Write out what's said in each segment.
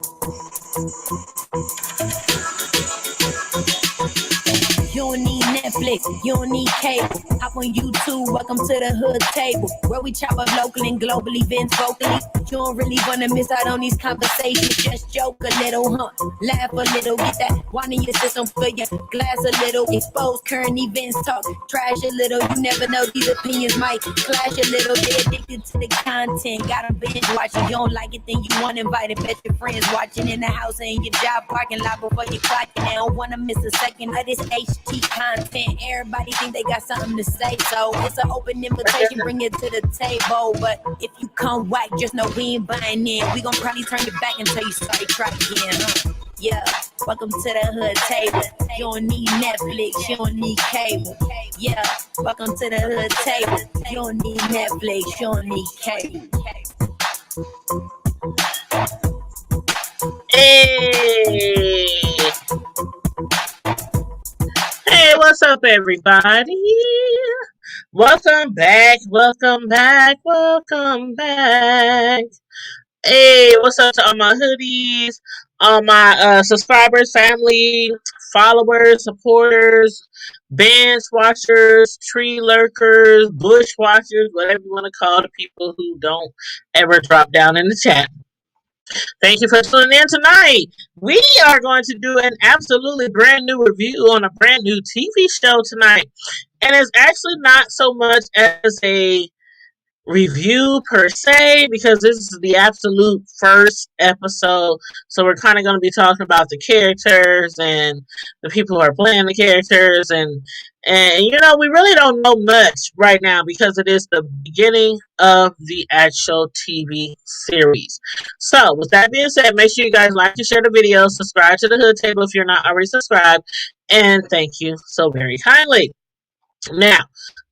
You don't need Netflix, you don't need cable. Hop on YouTube, welcome to the hood table, where we chop up local and global events vocally. You don't really wanna miss out on these conversations. Just joke a little, laugh a little, get that wine in your system, fill your glass a little, expose current events, talk trash a little. You never know, these opinions might clash a little. Get addicted to the content, gotta binge watch it. You don't like it, then you want invited. Bet your friends watching in the house and your job parking lot before you clock it. They don't wanna miss a second of this HT content. Everybody think they got something to say, so it's an open invitation, bring it to the table. But if you come whack, just know we ain't buying in. We gon' probably turn your back until you sorry, try again, Yeah, welcome to the hood table. You don't need Netflix, you don't need cable. Yeah, welcome to the hood table. You don't need Netflix, you don't need cable. Hey! Hey, what's up, everybody? Welcome back, welcome back, welcome back. Hey, what's up to all my hoodies, all my subscribers, family, followers, supporters, bench watchers, tree lurkers, bush watchers, whatever you want to call the people who don't ever drop down in the chat. Thank you for tuning in tonight. We are going to do an absolutely brand new review on a brand new TV show tonight. And it's actually not so much as a review per se, because this is the absolute first episode, so we're kind of going to be talking about the characters and the people who are playing the characters, and you know, we really don't know much right now because it is the beginning of the actual TV series. So with that being said, make sure you guys like and share the video, subscribe to the Hood Table if you're not already subscribed, and thank you so very kindly. Now,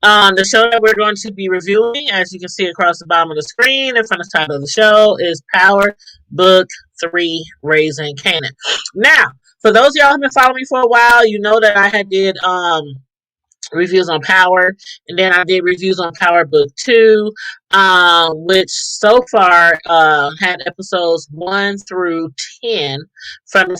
the show that we're going to be reviewing, as you can see across the bottom of the screen in front of the title of the show, is Power Book 3, Raising Kanan. Now, for those of y'all who have been following me for a while, you know that I had did reviews on Power, and then I did reviews on Power Book 2, which so far had episodes 1 through 10 from the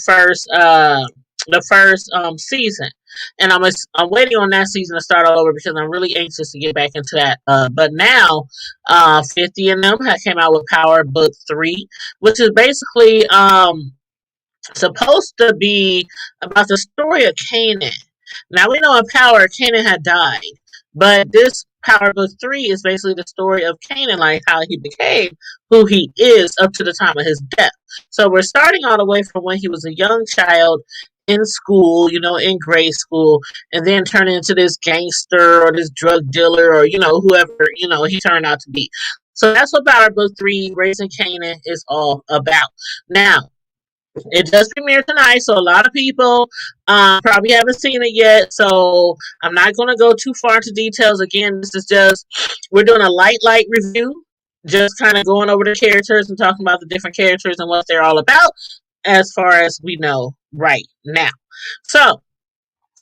first season. And I'm waiting on that season to start all over because I'm really anxious to get back into that. But now, 50 of them came out with Power Book 3, which is basically supposed to be about the story of Kanan. Now we know in Power, Kanan had died, but this Power Book 3 is basically the story of Kanan, like how he became who he is up to the time of his death. So we're starting all the way from when he was a young child in school, you know, in grade school, and then turning into this gangster or this drug dealer or, you know, whoever, you know, he turned out to be. So that's what Power Book 3, Raising Kanan, is all about. Now, it does premiere tonight, so a lot of people probably haven't seen it yet, so I'm not going to go too far into details. Again, this is just, we're doing a light review, just kind of going over the characters and talking about the different characters and what they're all about, as far as we know right now. So,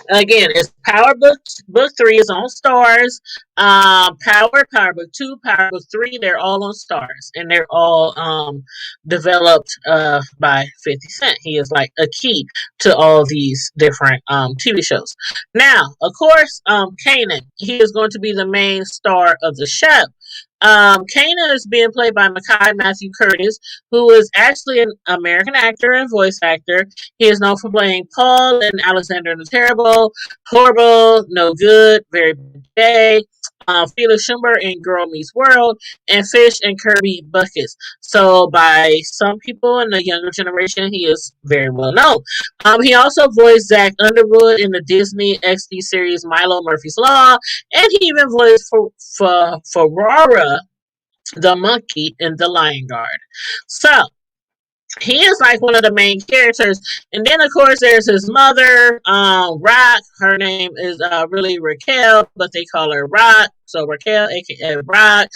again, it's Power Book 3 is on Starz. Power Book 2, Power Book 3, they're all on Starz. And they're all developed by 50 Cent. He is like a key to all these different TV shows. Now, of course, Kanan, he is going to be the main star of the show. Kanan is being played by Mekhi Matthew Curtis, who is actually an American actor and voice actor. He is known for playing Paul in Alexander the Terrible, Horrible, No Good, Very Bad Day, Felix Schumber in Girl Meets World, and Fish and Kirby Buckets. So by some people in the younger generation, he is very well known. He also voiced Zach Underwood in the Disney XD series Milo Murphy's Law, and he even voiced for Rara the monkey in The Lion Guard. So he is like one of the main characters. And then, of course, there's his mother, Rock. Her name is really Raquel, but they call her Rock. So Raquel, aka Rock.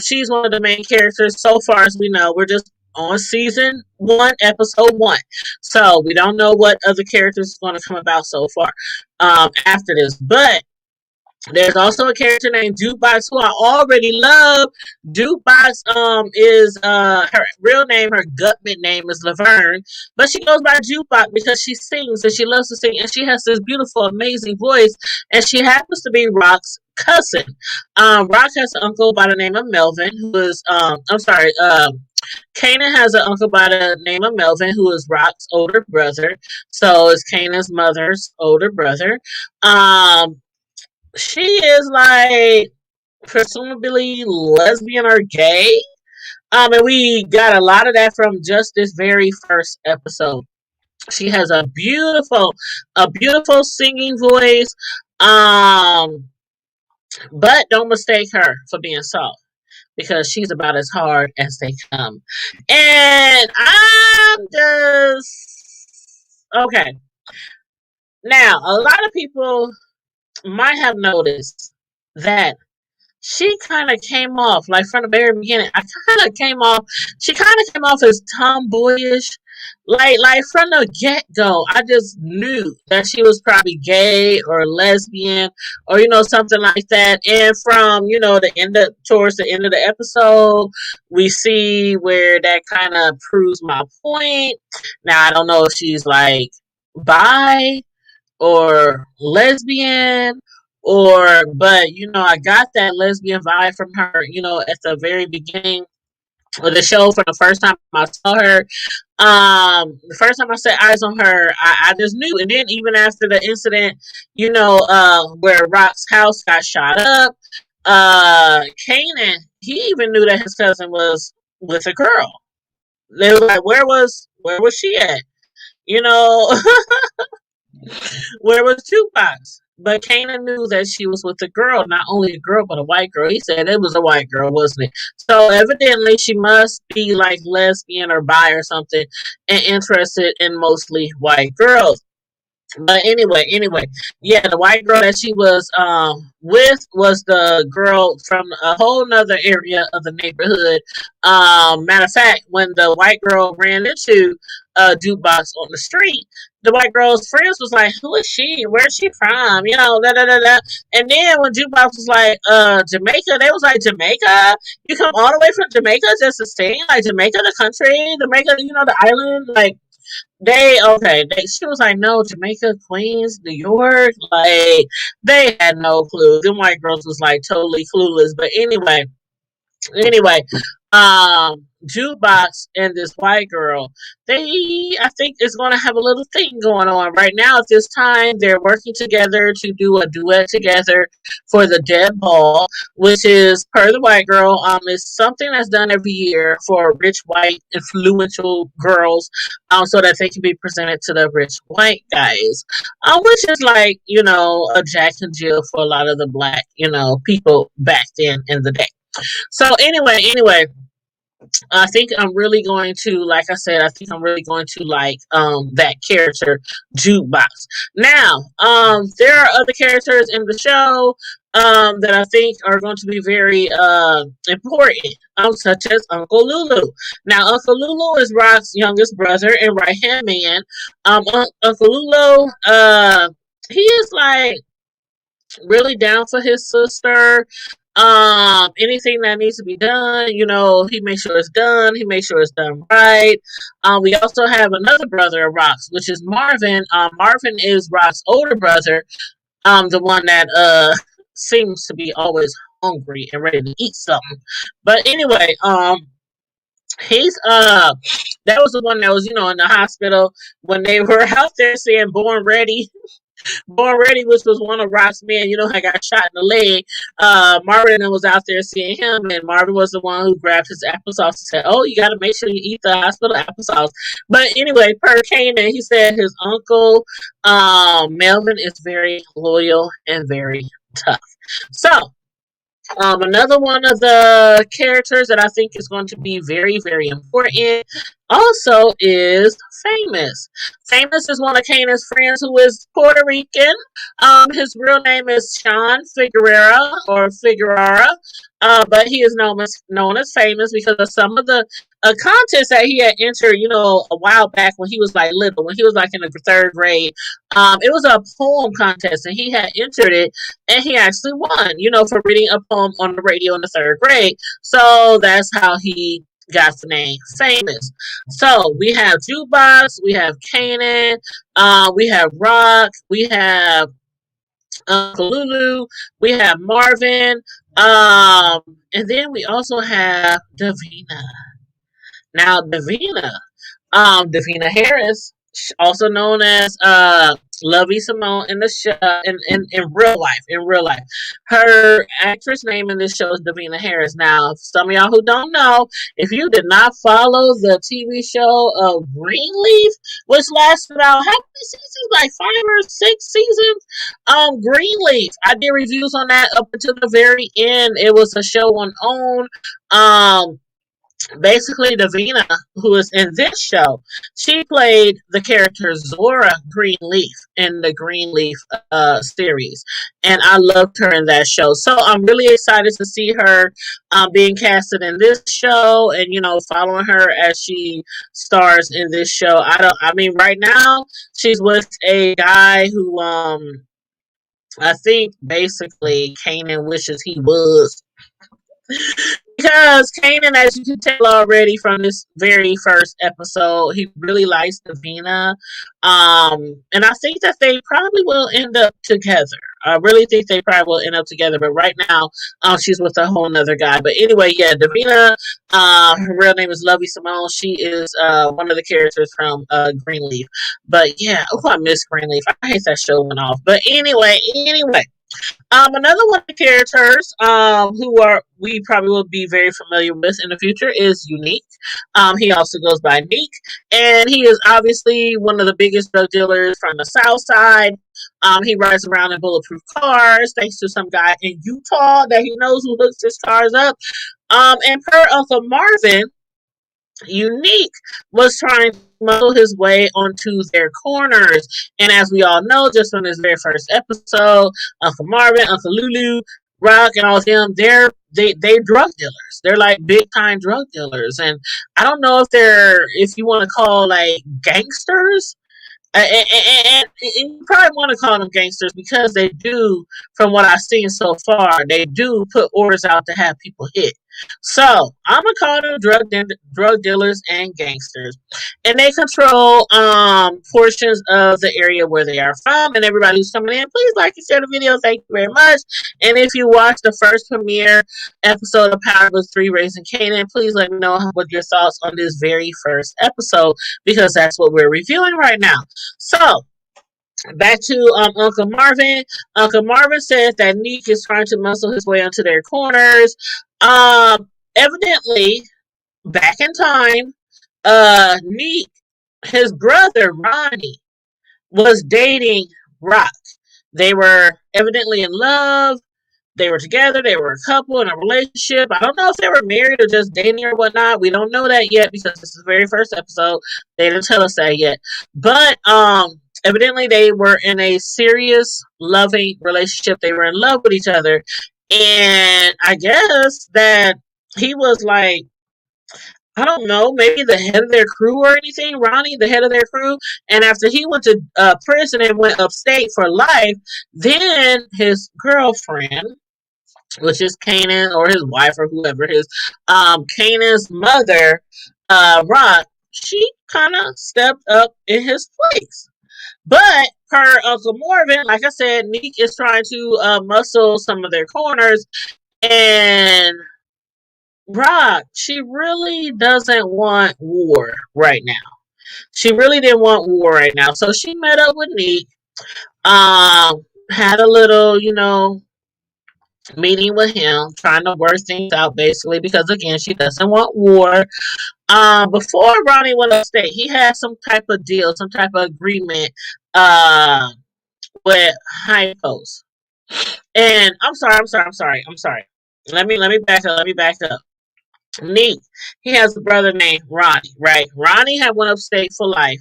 She's one of the main characters. So far as we know, we're just on season 1, episode 1. So we don't know what other characters is going to come about so far after this. But There's also a character named Jukebox who I already love. Jukebox is her real name, her government name is Laverne, but she goes by Jukebox because she sings and she loves to sing and she has this beautiful, amazing voice, and she happens to be Rock's cousin. Rock has an uncle by the name of Melvin, who is I'm sorry, Kanan has an uncle by the name of Melvin, who is Rock's older brother. So is Kanan's mother's older brother. Um, she is like presumably lesbian or gay. And we got a lot of that from just this very first episode. She has a beautiful singing voice. Um, but don't mistake her for being soft because she's about as hard as they come. And I'm just okay. Now, a lot of people might have noticed that she kind of came off like from the very beginning. She kind of came off as tomboyish, like from the get go. I just knew that she was probably gay or lesbian or something like that. And from the end of towards the end of the episode, we see where that kind of proves my point. Now I don't know if she's like bi or lesbian or but I got that lesbian vibe from her at the very beginning of the show. For the first time I saw her, the first time I set eyes on her, I just knew. And then even after the incident where Rock's house got shot up, Kanan, he even knew that his cousin was with a girl. They were like, where was she at, you know where was Jukebox? But Kanan knew that she was with a girl, not only a girl, but a white girl. He said it was a white girl, wasn't it? So evidently she must be like lesbian or bi or something and interested in mostly white girls. But anyway, yeah, the white girl that she was with was the girl from a whole nother area of the neighborhood. Matter of fact, when the white girl ran into Jukebox on the street, the white girl's friends was like, "Who is she? Where's she from?" Da da da da. And then when Jukebox was like, Jamaica, they was like, "Jamaica? You come all the way from Jamaica just to sing? Like Jamaica, the country, Jamaica, the island, like." She was like, no, Jamaica, Queens, New York. Like, they had no clue. Them white girls was like totally clueless. But anyway, Jukebox and this white girl, I think is going to have a little thing going on right now. At this time, they're working together to do a duet together for the Dead Ball, which is per the white girl. It's something that's done every year for rich white influential girls, so that they can be presented to the rich white guys, which is like a Jack and Jill for a lot of the black people back then in the day. So anyway, I think I'm really going to, like I said, I think I'm really going to like that character Jukebox. Now, there are other characters in the show that I think are going to be very important, such as Uncle Lulu. Now, Uncle Lulu is Rock's youngest brother and right hand man. Uncle Lulu, he is like really down for his sister. Anything that needs to be done, he makes sure it's done. He makes sure it's done right. We also have another brother of Rock's, which is Marvin. Marvin is Rock's older brother. The one that seems to be always hungry and ready to eat something. But anyway, he's that was the one that was in the hospital when they were out there saying born ready. Born Ready, which was one of Rock's men, I got shot in the leg. Marvin was out there seeing him, and Marvin was the one who grabbed his applesauce and said, "Oh, you got to make sure you eat the hospital applesauce." But anyway, per Kanan, he said his uncle, Melvin, is very loyal and very tough. So, another one of the characters that I think is going to be very, very important also is Famous. Famous is one of Kanan's friends who is Puerto Rican. His real name is Sean Figueroa or Figueroa, but he is known as Famous because of some of the a contest that he had entered, a while back when he was like little, when he was like in the third grade. It was a poem contest, and he had entered it, and he actually won, for reading a poem on the radio in the third grade. So that's how he got the name famous. So we have Jukebox, we have Kanan, we have Rock, we have Uncle Lulu, we have Marvin, and then we also have Davina. Now, Davina Harris, also known as Lovey Simone in the show, in real life. In real life, her actress name in this show is Davina Harris. Now, some of y'all who don't know, if you did not follow the TV show of Greenleaf, which lasted about how many seasons? Like 5 or 6 seasons. Greenleaf. I did reviews on that up until the very end. It was a show on OWN. Basically, Davina, who is in this show, she played the character Zora Greenleaf in the Greenleaf series, and I loved her in that show. So I'm really excited to see her being casted in this show, and following her as she stars in this show. I mean, right now she's with a guy who I think basically Kanan wishes he was, because Kanan, as you can tell already from this very first episode, he really likes Davina. And I think that they probably will end up together. I really think they probably will end up together. But right now, she's with a whole nother guy. But anyway, yeah, Davina, her real name is Lovey Simone. She is one of the characters from Greenleaf. But yeah, oh, I miss Greenleaf. I hate that show went off. But anyway. Another one of the characters who are we probably will be very familiar with in the future is Unique. He also goes by Neek, and he is obviously one of the biggest drug dealers from the South Side. He rides around in bulletproof cars, thanks to some guy in Utah that he knows who hooks his cars up. And per Uncle Marvin, Unique was trying to muscle his way onto their corners. And as we all know, just from this very first episode, Uncle Marvin, Uncle Lulu, Rock, and all of them, they drug dealers. They're like big time drug dealers. And I don't know if you want to call like gangsters. And you probably want to call them gangsters because they do, from what I've seen so far, they do put orders out to have people hit. So I'm gonna call them drug dealers and gangsters, and they control portions of the area where they are from. And everybody who's coming in, please like and share the video. Thank you very much. And if you watched the first premiere episode of Power Book 3 Raising Kanan, please let me know what your thoughts on this very first episode, because that's what we're reviewing right now. So back to Uncle Marvin. Uncle Marvin says that Neek is trying to muscle his way onto their corners. Evidently, back in time, Neek, his brother Ronnie, was dating Rock. They were evidently in love. They were together. They were a couple in a relationship. I don't know if they were married or just dating or whatnot. We don't know that yet because this is the very first episode. They didn't tell us that yet. But evidently they were in a serious, loving relationship. They were in love with each other. And I guess that he was like, I don't know, maybe the head of their crew or anything. Ronnie, the head of their crew. And after he went to prison and went upstate for life, then his girlfriend, which is Kanan, or his wife, or whoever, Kanan's mother, Rock, she kind of stepped up in his place. But per Uncle Marvin, like I said, Neek is trying to muscle some of their corners, and Rock, she really doesn't want war right now. She really didn't want war right now, so she met up with Neek, had a little, meeting with him, trying to work things out basically, because again, she doesn't want war. Before Ronnie went upstate, he had some type of deal, some type of agreement with High Post. And I'm sorry. Let me back up. Neat. He has a brother named Ronnie, right? Ronnie had went upstate for life.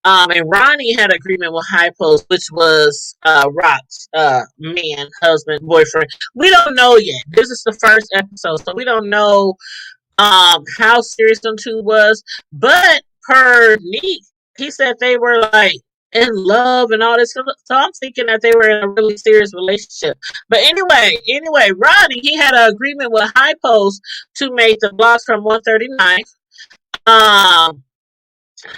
And Ronnie had an agreement with High Post, which was Rock's man, husband, boyfriend. We don't know yet. This is the first episode, so we don't know how serious them two was. But per Neek, he said they were like in love and all this. So I'm thinking that they were in a really serious relationship. But anyway, Rodney, he had an agreement with High Post to make the blocks from 139. Um,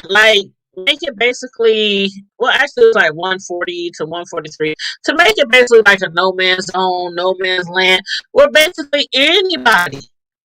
like make it basically, well, actually it was like 140 to 143, to make it basically like a no man's zone, no man's land, where basically anybody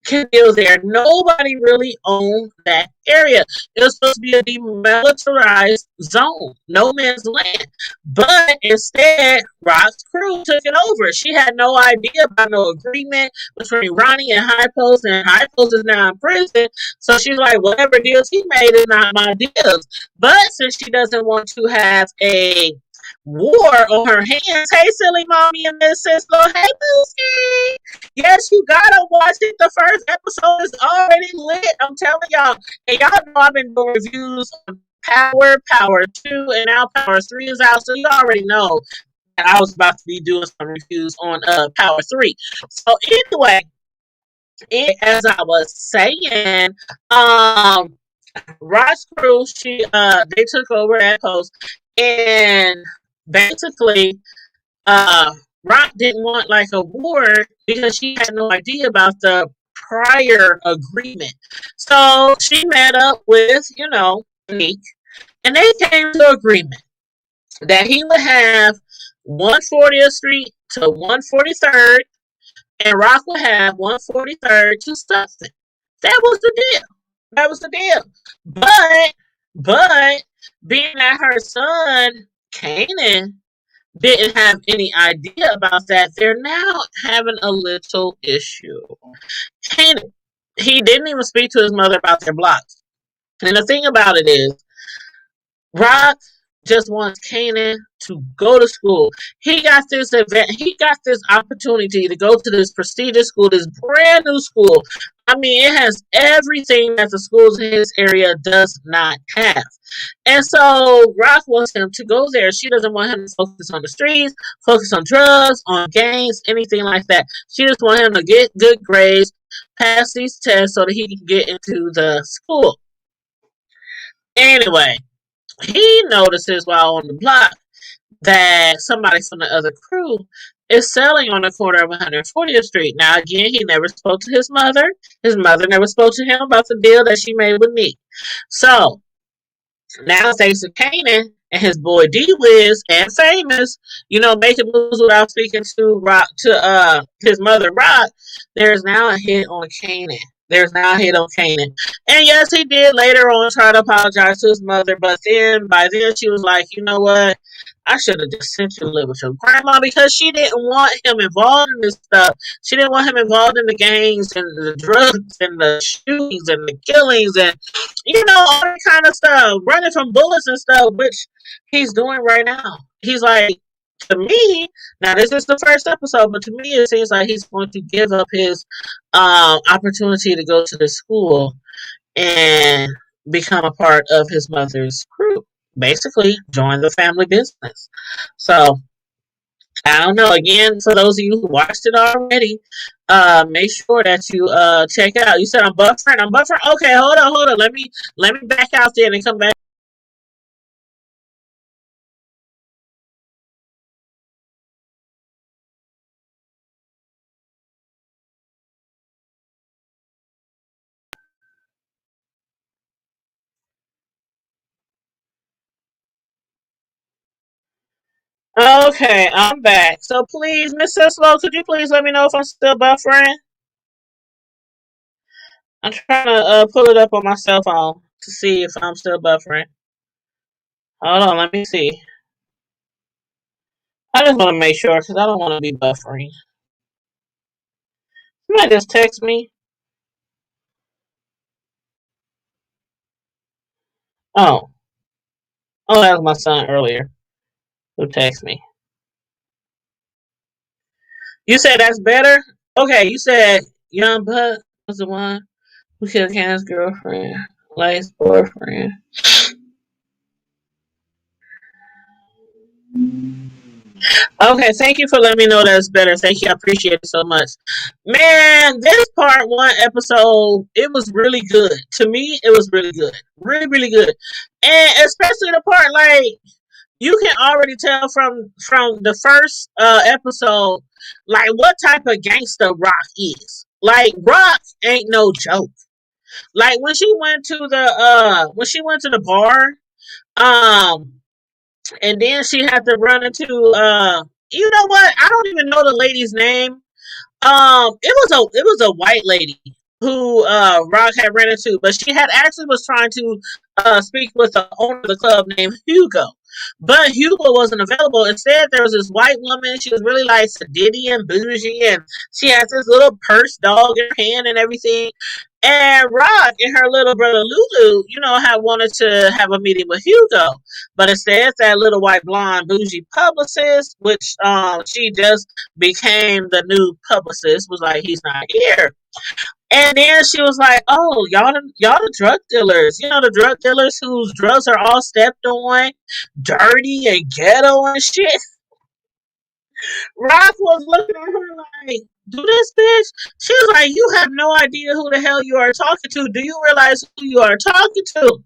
can build there. Nobody really owned that area. It was supposed to be a demilitarized zone, no man's land. But instead, Rock's crew took it over. She had no idea about no agreement between Ronnie and High Post, and High Post is now in prison. So she's like, whatever deals he made is not my deals. But since she doesn't want to have a war on her hands, hey, silly mommy and Miss Cisco, hey, Lucy. Yes, you gotta watch it. The first episode is already lit. I'm telling y'all. And y'all know I've been doing reviews on Power 2, and now Power 3 is out. So you already know that I was about to be doing some reviews on Power 3. So anyway, as I was saying, Ross Crew, they took over that post, and basically, Rock didn't want like a war because she had no idea about the prior agreement. So she met up with, Meek, and they came to agreement that he would have 140th Street to 143rd, and Rock would have 143rd to Sutton. That was the deal. That was the deal. But being that her son, Kanan, didn't have any idea about that, they're now having a little issue. Kanan, he didn't even speak to his mother about their blocks. And the thing about it is, Rock just wants Kanan to go to school. He got this event. He got this opportunity to go to this prestigious school, this brand new school. I mean, it has everything that the schools in his area does not have. And so Rock wants him to go there. She doesn't want him to focus on the streets, focus on drugs, on gangs, anything like that. She just wants him to get good grades, pass these tests so that he can get into the school. Anyway, he notices while on the block that somebody from the other crew is selling on the corner of 140th Street. Now, again, he never spoke to his mother. His mother never spoke to him about the deal that she made with me. So, now thanks to Kanan and his boy D Wiz and Famous, making moves without speaking to Rock, to his mother Rock, there's now a hit on Kanan. There's now a hit on Kanan. And yes, he did later on try to apologize to his mother, but then by then she was like, you know what? I should have just sent you to live with your grandma, because she didn't want him involved in this stuff. She didn't want him involved in the gangs and the drugs and the shootings and the killings and all that kind of stuff, running from bullets and stuff, which he's doing right now. He's like, to me, now this is the first episode, but to me it seems like he's going to give up his opportunity to go to the school and become a part of his mother's crew. Basically, join the family business. So, I don't know. Again, for those of you who watched it already, make sure that you check it out. You said I'm buffering. I'm buffering. Okay, hold on. Let me back out there and come back. Okay, I'm back. So please, Miss Sislo, could you please let me know if I'm still buffering? I'm trying to pull it up on my cell phone to see if I'm still buffering. Hold on, let me see. I just want to make sure because I don't want to be buffering. Somebody just text me. Oh, that was my son earlier who texted me. You said that's better? Okay, you said Young Buck was the one who killed Kanan's girlfriend, last boyfriend. Okay, thank you for letting me know that's better. Thank you, I appreciate it so much. Man, this part one episode, it was really good. To me, it was really good. Really, really good. And especially the part like you can already tell from the first episode, like what type of gangster Rock is. Like Rock ain't no joke. Like when she went to the bar, um, and then she had to run into you know what? I don't even know the lady's name. It was a white lady who Rock had ran into, but she had actually was trying to speak with the owner of the club named Hugo. But Hugo wasn't available. Instead, there was this white woman. She was really like sedity and bougie, and she had this little purse dog in her hand and everything. And Rock and her little brother Lulu, had wanted to have a meeting with Hugo. But instead, that little white blonde bougie publicist, which she just became the new publicist, was like, he's not here. And then she was like, "Oh, y'all the drug dealers. The drug dealers whose drugs are all stepped on, dirty and ghetto and shit." Rock was looking at her like, "Do this, bitch?" She was like, "You have no idea who the hell you are talking to. Do you realize who you are talking to?"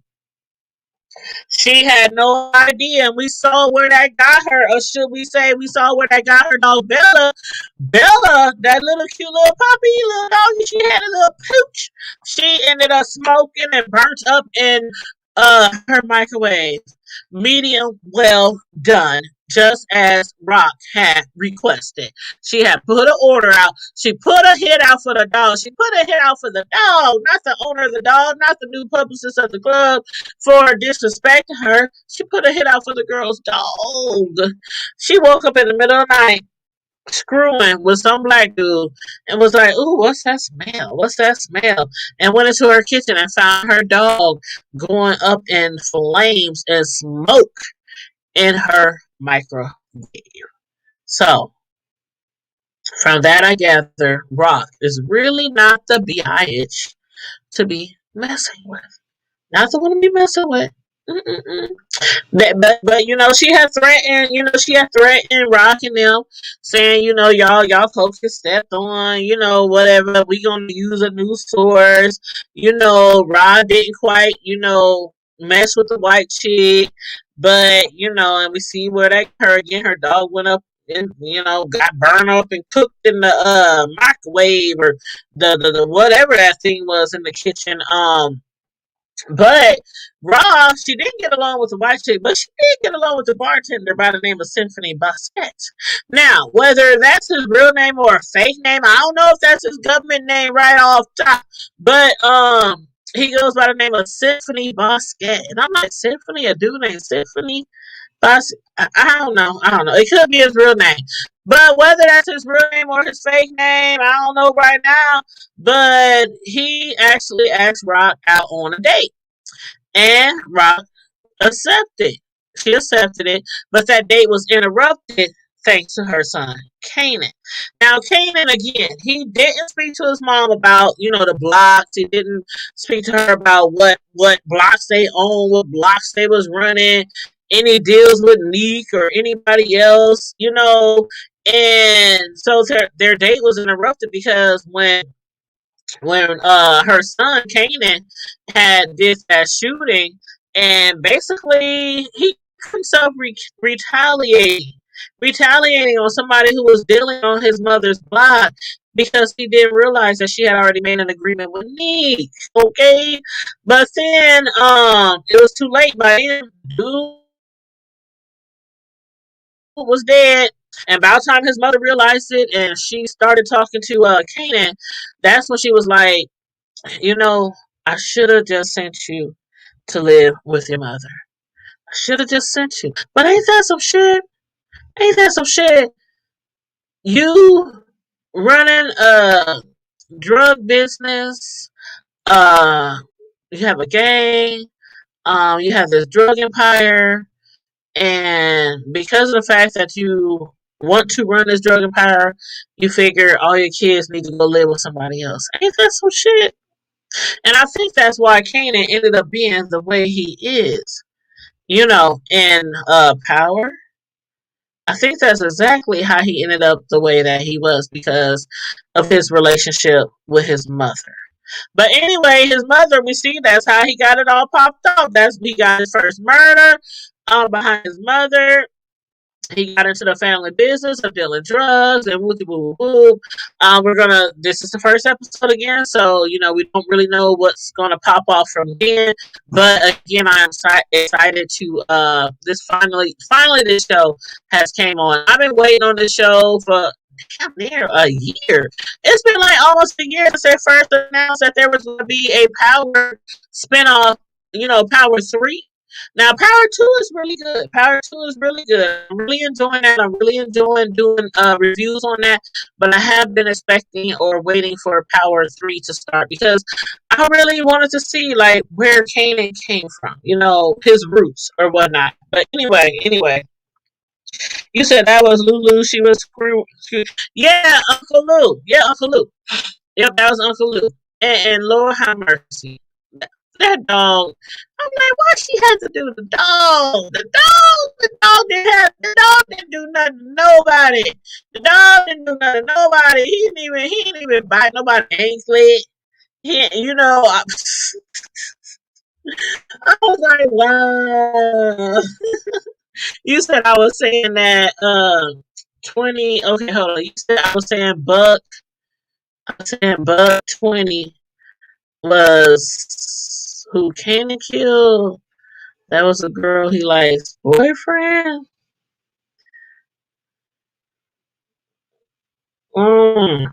She had no idea, and we saw where that got her, or should we say, we saw where that got her dog Bella. Bella, that little cute little puppy, little doggy, she had a little pooch. She ended up smoking and burnt up in her microwave. Medium well done, just as Rock had requested. She had put an order out. She put a hit out for the dog. She put a hit out for the dog, not the owner of the dog, not the new publicist of the club for disrespecting her. She put a hit out for the girl's dog. She woke up in the middle of the night screwing with some black dude and was like, "Ooh, what's that smell? What's that smell?" And went into her kitchen and found her dog going up in flames and smoke in her microwave. So, from that, I gather Rock is really not the bitch to be messing with. Not the one to be messing with. Mm-mm-mm. But she had threatened rocking them, saying, y'all folks get stepped on, whatever. We gonna use a new source. Rod didn't quite, mess with the white chick, but and we see where that her again. Her dog went up and got burned up and cooked in the microwave or the whatever that thing was in the kitchen. But Rob, she didn't get along with the white chick, but she did get along with the bartender by the name of Symphony Basket. Now, whether that's his real name or a fake name, I don't know if that's his government name right off top. But he goes by the name of Symphony Basket. And I'm like, Symphony, a dude named Symphony Basket? I don't know. I don't know. It could be his real name. But whether that's his real name or his fake name, I don't know right now. But he actually asked Rock out on a date. And Rock accepted. She accepted it, but that date was interrupted thanks to her son, Kanan. Now, Kanan, again, he didn't speak to his mom about, the blocks. He didn't speak to her about what blocks they own, what blocks they was running, any deals with Neek or anybody else, And so their date was interrupted because when her son Kanan had did that shooting, and basically he himself retaliating on somebody who was dealing on his mother's block because he didn't realize that she had already made an agreement with Nick. Okay, but then it was too late by then. Dude was dead. And by the time his mother realized it and she started talking to Kanan, that's when she was like, you know, I should have just sent you to live with your mother. I should have just sent you. But ain't that some shit? Ain't that some shit? You running a drug business, uh, you have a gang, you have this drug empire, and because of the fact that you want to run this drug empire, you figure all your kids need to go live with somebody else. Ain't that some shit? And I think that's why Kanan ended up being the way he is. In power, I think that's exactly how he ended up the way that he was because of his relationship with his mother. But anyway, his mother, we see that's how he got it all popped off. That's he got his first murder behind his mother. He got into the family business of dealing drugs and whoop whoop whoop. We're gonna. This is the first episode again, so we don't really know what's gonna pop off from then. But again, I'm excited to this finally this show has came on. I've been waiting on this show for damn near a year. It's been like almost a year since they first announced that there was going to be a Power spinoff. Power 3. Now, Power 2 is really good. Power 2 is really good. I'm really enjoying that. I'm really enjoying doing reviews on that. But I have been expecting or waiting for Power 3 to start because I really wanted to see like where Kanan came from, his roots or whatnot. But anyway, you said that was Lulu. She was yeah, Uncle Lou. Yeah, Uncle Lou. Yep, that was Uncle Lou. And Lord have mercy. That dog. I'm like, why she had to do the dog? The dog didn't do nothing to nobody. The dog didn't do nothing to nobody. He didn't even bite nobody anklet. I was like, wow. You said I was saying that 20, okay, hold on. You said I was saying Buck 20 was who Candy killed. That was a girl he likes boyfriend. Mm.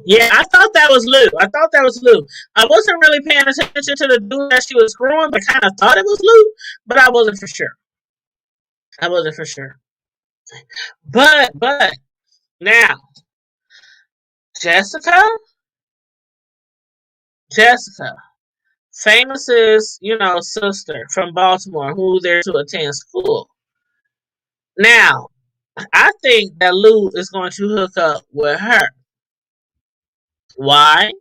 Yeah, I thought that was Lou. I wasn't really paying attention to the dude that she was screwing, but kind of thought it was Lou, but I wasn't for sure. I wasn't for sure. But now Jessica, Jessica, Famous's sister from Baltimore, who there to attend school. Now I think that Lou is going to hook up with her. Why?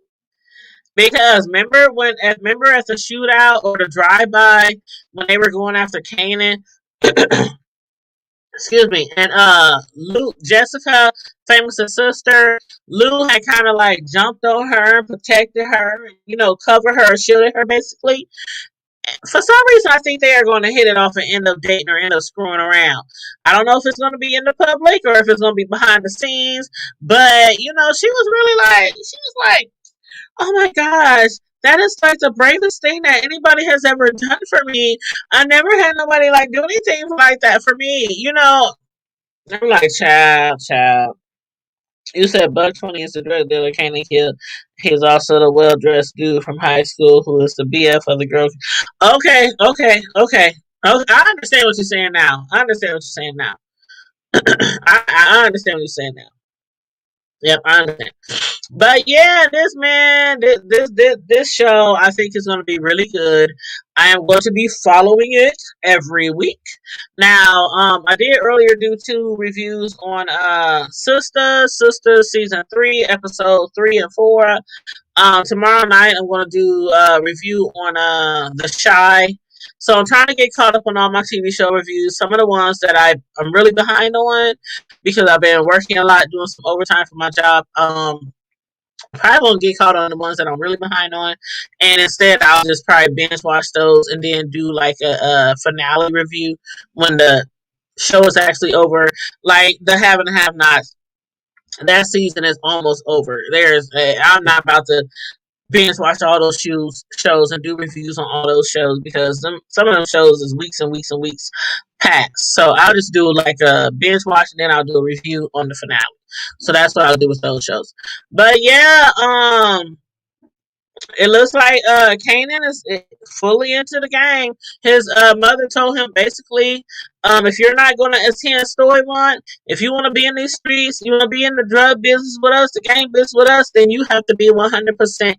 Because remember at the shootout or the drive by when they were going after Kanan, excuse me, and Lou Jessica, famous sister, Lou had kind of like jumped on her, protected her, covered her, shielded her basically. For some reason, I think they are going to hit it off and end up dating or end up screwing around. I don't know if it's going to be in the public or if it's going to be behind the scenes, but she was really like, she was like, oh my gosh, that is like the bravest thing that anybody has ever done for me. I never had nobody like do anything like that for me. I'm like, child. You said Buck 20 is the drug dealer Kanan killed. He's also the well dressed dude from high school who is the BF of the girl. Okay. I understand what you're saying now. I understand what you're saying now. Yep, I understand. But yeah, this man, this show, I think is going to be really good. I am going to be following it every week. Now, I did earlier do 2 reviews on Sister season 3, episode 3 and 4. Tomorrow night I'm going to do a review on The Shy. So I'm trying to get caught up on all my TV show reviews. Some of the ones that I'm really behind on because I've been working a lot, doing some overtime for my job. Probably won't get caught on the ones that I'm really behind on, and instead I'll just probably binge watch those and then do like a finale review when the show is actually over. Like the Have and Have Nots, that season is almost over. I'm not about to binge watch all those shows and do reviews on all those shows because some of them shows is weeks and weeks and weeks past. So I'll just do like a binge watch and then I'll do a review on the finale. So that's what I'll do with those shows. But yeah, it looks like Kanan is fully into the game. His mother told him basically, if you're not going to attend Storyline, if you want to be in these streets, you want to be in the drug business with us, the gang business with us, then you have to be 100%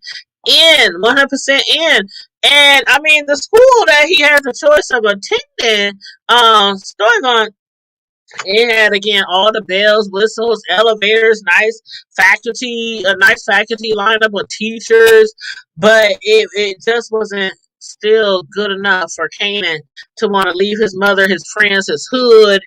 in, 100% in. And I mean, the school that he has a choice of attending, Storyline, it had again all the bells, whistles, elevators, a nice faculty lineup with teachers, but it just wasn't still good enough for Kanan to want to leave his mother, his friends, his hood,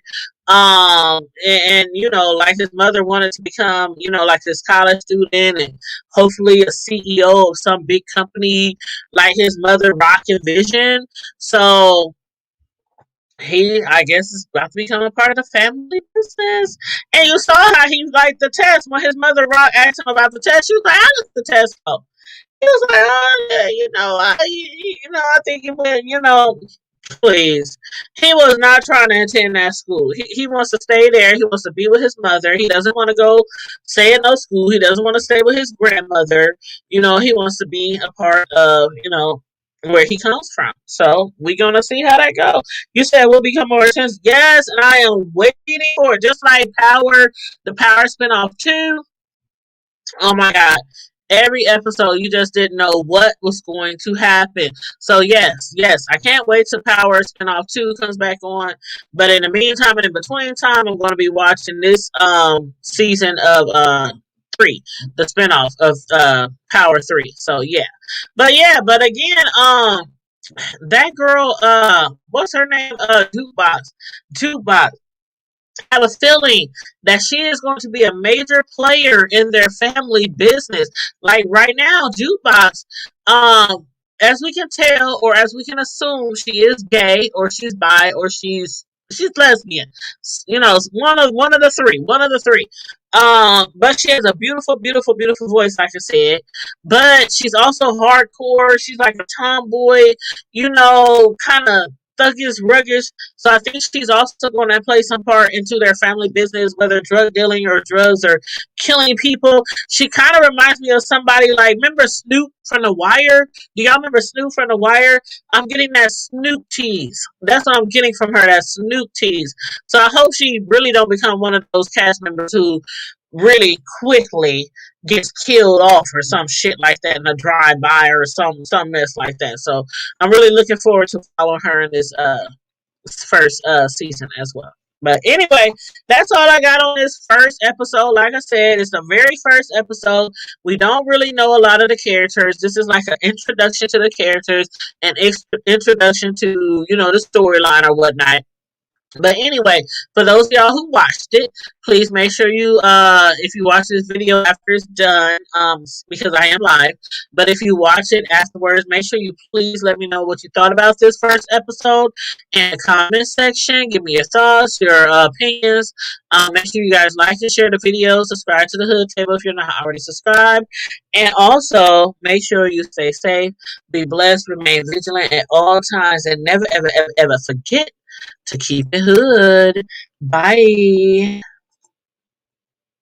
And you know, like his mother wanted to become, you know, like this college student and hopefully a CEO of some big company, like his mother rocking vision. So he, I guess, is about to become a part of the family business. And you saw how he liked the test when his mother rock asked him about the test. She was like, "How does the test go?" He was like, "Oh yeah, I think it went, please." He was not trying to attend that school. He wants to stay there. He wants to be with his mother. He doesn't want to go stay at no school. He doesn't want to stay with his grandmother. He wants to be a part of, where he comes from. So we're gonna see how that goes. You said we'll become more intense. Yes, and I am waiting for it. Just like Power, the Power spinoff too. Oh my god. Every episode you just didn't know what was going to happen. So yes, I can't wait till Power Spinoff 2 comes back on. But in the meantime and in between time, I'm gonna be watching this season of 3, the spinoff of Power 3. So yeah. But again, that girl, what's her name? Jukebox. I have a feeling that she is going to be a major player in their family business. Like right now, Jukebox, as we can tell or as we can assume, she is gay or she's bi or she's lesbian. One of the three. One of the three. But she has a beautiful, beautiful, beautiful voice, like I said. But she's also hardcore. She's like a tomboy, kind of thuggish, ruggish. So I think she's also going to play some part into their family business, whether drug dealing or drugs or killing people. She kind of reminds me of somebody like, remember Snoop from The Wire? Do y'all remember Snoop from The Wire? I'm getting that Snoop tease. That's what I'm getting from her, that Snoop tease. So I hope she really don't become one of those cast members who really quickly gets killed off or some shit like that in a drive-by or some mess like that. So I'm really looking forward to following her in this first season as well. But anyway, that's all I got on this first episode. Like I said, it's the very first episode. We don't really know a lot of the characters. This is like an introduction to the characters and introduction to, the storyline or whatnot. But anyway, for those of y'all who watched it, please make sure you, if you watch this video after it's done, because I am live, but if you watch it afterwards, make sure you please let me know what you thought about this first episode in the comment section. Give me your thoughts, your opinions. Make sure you guys like and share the video. Subscribe to the Hood Table if you're not already subscribed. And also, make sure you stay safe, be blessed, remain vigilant at all times, and never, ever, ever, ever forget to keep it hood. Bye.